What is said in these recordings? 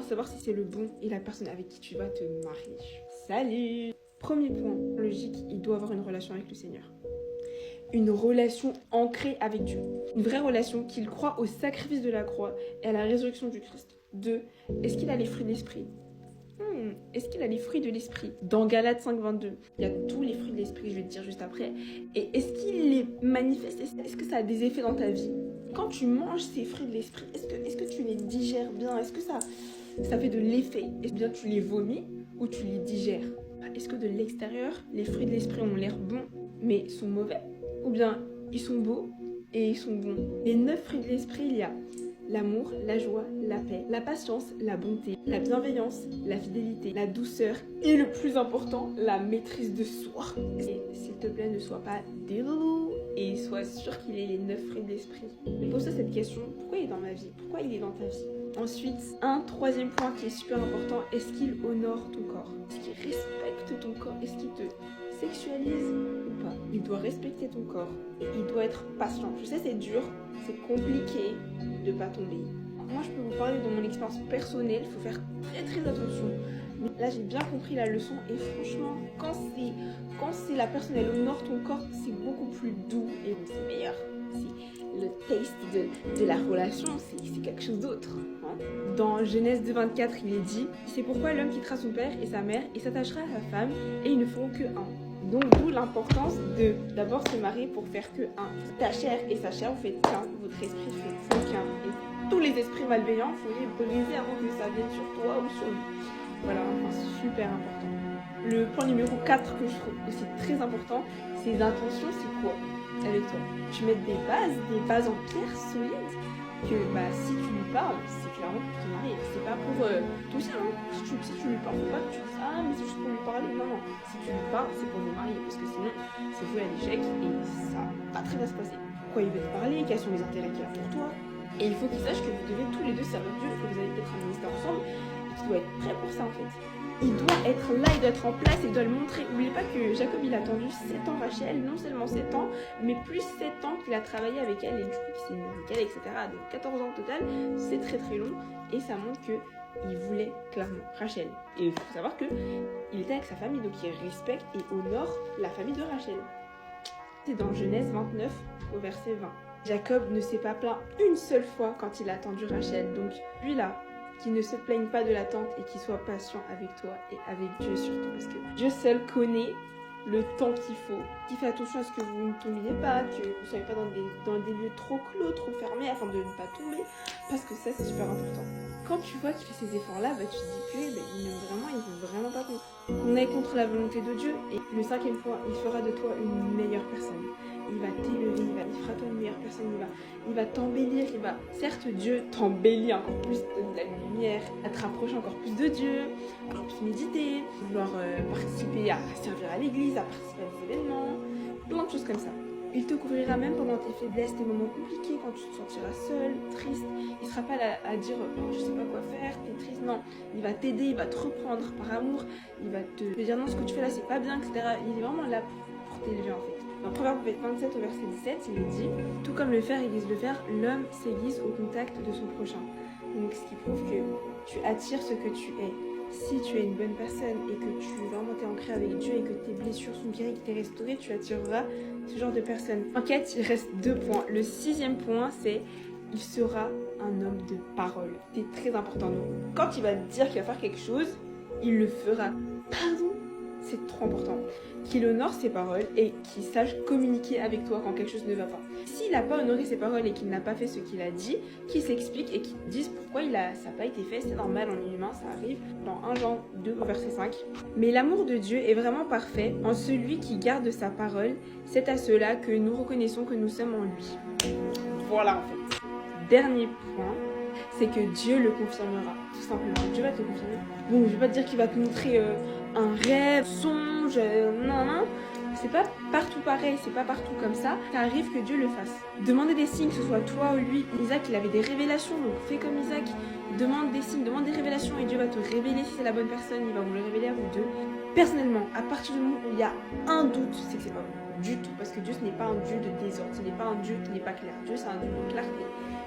comment savoir si c'est le bon et la personne avec qui tu vas te marier. Salut! Premier point logique, il doit avoir une relation avec le Seigneur. Une relation ancrée avec Dieu. Une vraie relation qu'il croit au sacrifice de la croix et à la résurrection du Christ. 2. Est-ce qu'il a les fruits de l'esprit? Est-ce qu'il a les fruits de l'esprit? Dans Galates 5,22, il y a tous les fruits de l'esprit, je vais te dire juste après. Et est-ce qu'il les manifeste? Est-ce que ça a des effets dans ta vie? Quand tu manges ces fruits de l'esprit, est-ce que tu les digères bien? Est-ce que ça fait de l'effet? Est-ce bien tu les vomis ou tu les digères? Est-ce que de l'extérieur, les fruits de l'esprit ont l'air bons mais sont mauvais? Ou bien ils sont beaux et ils sont bons? Les 9 fruits de l'esprit, il y a l'amour, la joie, la paix, la patience, la bonté, la bienveillance, la fidélité, la douceur et le plus important, la maîtrise de soi. Et s'il te plaît, ne sois pas déloulou et sois sûr qu'il ait les 9 fruits de l'esprit. Mais pose-toi cette question, pourquoi il est dans ma vie? Pourquoi il est dans ta vie? Ensuite, un troisième point qui est super important, est-ce qu'il honore ton corps? Est-ce qu'il respecte ton corps? Est-ce qu'il te sexualise ou pas? Il doit respecter ton corps et il doit être patient. Je sais, c'est dur, c'est compliqué de pas tomber. Moi, je peux vous parler de mon expérience personnelle, il faut faire très très attention. Mais là, j'ai bien compris la leçon et franchement, quand c'est la personne, elle honore ton corps, c'est beaucoup plus doux et c'est meilleur. Le taste de la relation, c'est quelque chose d'autre. Hein. Dans Genèse 2,24, il est dit « C'est pourquoi l'homme quittera son père et sa mère et s'attachera à sa femme et ils ne feront que un. » Donc d'où l'importance de d'abord se marier pour faire que un. Ta chair et sa chair, vous faites qu'un, votre esprit fait qu'un. Et tous les esprits malveillants, il faut les briser avant que ça vienne sur toi ou sur lui. Voilà, enfin, c'est super important. Le point numéro 4 que je trouve aussi très important, c'est l'intention, c'est quoi avec toi? Tu mets des bases en pierre solides que si tu lui parles, c'est clairement pour te marier. C'est pas pour toucher, hein. Si tu lui parles, faut pas que tu dises ah mais c'est juste pour lui parler. Non. Si tu lui parles, c'est pour vous marier parce que sinon c'est voué à l'échec et ça va très bien se passer. Pourquoi il veut te parler? Quels sont les intérêts qu'il a pour toi? Et il faut qu'il sache que vous devez tous les deux servir Dieu, que vous allez peut-être un ministère ensemble et qu'il doit être prêt pour ça en fait. Il doit être là, il doit être en place et il doit le montrer. N'oubliez pas que Jacob, il a attendu 7 ans Rachel, non seulement 7 ans, mais plus 7 ans qu'il a travaillé avec elle et du coup qu'il s'est mis avec elle, etc. Donc 14 ans au total, c'est très très long et ça montre qu'il voulait clairement Rachel. Et il faut savoir qu'il était avec sa famille, donc il respecte et honore la famille de Rachel. C'est dans Genèse 29 au verset 20. Jacob ne s'est pas plaint une seule fois quand il a attendu Rachel, donc lui là, qui ne se plaigne pas de l'attente et qui soit patient avec toi et avec Dieu surtout, parce que Dieu seul connaît le temps qu'il faut. Qui fait attention à ce que vous ne tombiez pas, que vous ne soyez pas dans des lieux trop clos, trop fermés, afin de ne pas tomber, parce que ça c'est super important. Quand tu vois qu'il fait ces efforts-là, tu te dis que il veut vraiment pas qu'on aille contre la volonté de Dieu. Et le 5e point, il fera de toi une meilleure personne. Il va t'élever, il fera toi une meilleure personne, il va t'embellir, certes Dieu t'embellit encore plus de la lumière, à te rapprocher encore plus de Dieu, encore plus méditer, vouloir participer à servir à l'église, à participer à des événements, plein de choses comme ça. Il te couvrira même pendant tes faiblesses, tes moments compliqués, quand tu te sentiras seul, triste. Il ne sera pas là à dire je sais pas quoi faire, t'es triste. Non, il va t'aider, il va te reprendre par amour, il va te dire non, ce que tu fais là c'est pas bien, etc. Il est vraiment là pour t'élever en fait. Dans Proverbe 27 au verset 17, il est dit « Tout comme le fer aiguise le fer, l'homme s'aiguise au contact de son prochain. » Donc ce qui prouve que tu attires ce que tu es. Si tu es une bonne personne et que tu vraiment t'es ancré avec Dieu et que tes blessures sont guéries, que t'es restauré, tu attireras ce genre de personne. Enquête, il reste 2 points. Le 6e point, c'est il sera un homme de parole. C'est très important. Donc, quand il va te dire qu'il va faire quelque chose, il le fera. Pardon? C'est trop important. Qu'il honore ses paroles et qu'il sache communiquer avec toi quand quelque chose ne va pas. S'il n'a pas honoré ses paroles et qu'il n'a pas fait ce qu'il a dit, qu'il s'explique et qu'il dise pourquoi ça n'a pas été fait, c'est normal, on est humain, ça arrive. Dans 1 Jean 2 au verset 5. Mais l'amour de Dieu est vraiment parfait en celui qui garde sa parole. C'est à cela que nous reconnaissons que nous sommes en lui. Voilà en fait. Dernier point, c'est que Dieu le confirmera. Tout simplement, Dieu va te confirmer. Bon, je vais pas te dire qu'il va te montrer un rêve, songe, non. C'est pas partout pareil, c'est pas partout comme ça. Ça arrive que Dieu le fasse. Demandez des signes, que ce soit toi ou lui. Isaac, il avait des révélations, donc fais comme Isaac. Demande des signes, demande des révélations et Dieu va te révéler si c'est la bonne personne. Il va vous le révéler à vous deux. Personnellement, à partir du moment où il y a un doute, c'est que c'est pas bon du tout. Parce que Dieu, ce n'est pas un Dieu de désordre. Ce n'est pas un Dieu qui n'est pas clair. Dieu, c'est un Dieu de clarté.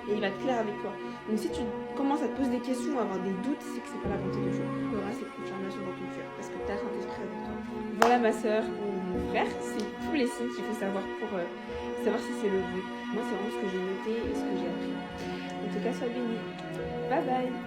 et il va être clair avec toi. Donc si tu commences à te poser des questions ou à avoir des doutes, c'est que c'est pas la volonté de Dieu. Tu auras cette confirmation dans ton cœur parce que tu as Saint-Esprit avec toi. Voilà ma soeur ou mon frère, c'est tous les signes qu'il faut savoir pour savoir si c'est le bon. Moi c'est vraiment ce que j'ai noté et ce que j'ai appris. En tout cas, sois béni. Bye bye.